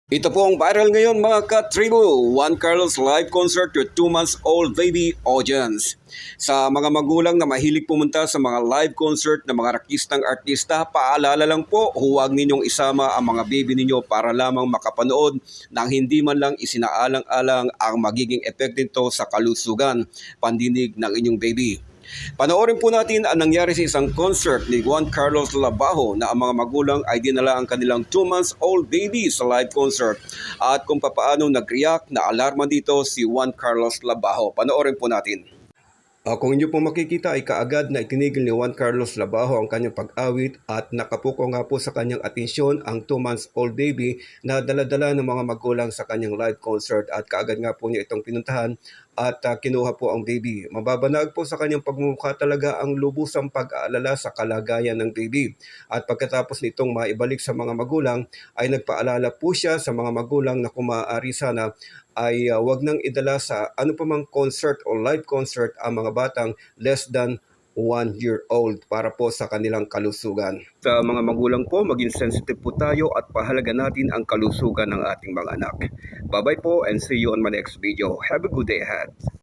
Ito po ang viral ngayon mga katribo, Juan Carlos live concert with 2 months old baby audience. Sa mga magulang na mahilig pumunta sa mga live concert ng mga rakistang artista, paalala lang po, huwag ninyong isama ang mga baby ninyo para lamang makapanood nang hindi man lang isinaalang-alang ang magiging epekto nito sa kalusugan, pandinig ng inyong baby. Panoorin po natin ang nangyari sa isang concert ni Juan Carlos Labajo na ang mga magulang ay dinala ang kanilang 2 months old baby sa live concert at kung papaano nag-react na alarma dito si Juan Carlos Labajo. Panoorin po natin. Kung inyo po makikita ay kaagad na itinigil ni Juan Carlos Labajo ang kanyang pag-awit at nakapuko nga po sa kanyang atensyon ang 2 months old baby na daladala ng mga magulang sa kanyang live concert at kaagad nga po niya itong pinuntahan at kinuha po ang baby. Mababanag po sa kanyang pagmumukha talaga ang lubusang pag-aalala sa kalagayan ng baby. At pagkatapos nitong maibalik sa mga magulang ay nagpaalala po siya sa mga magulang na kung maaari sana ay wag nang idala sa ano pa mang concert o live concert ang mga batang less than 1 year old para po sa kanilang kalusugan. Sa mga magulang po, maging sensitive po tayo at pahalaga natin ang kalusugan ng ating mga anak. Bye-bye po and see you on my next video. Have a good day ahead.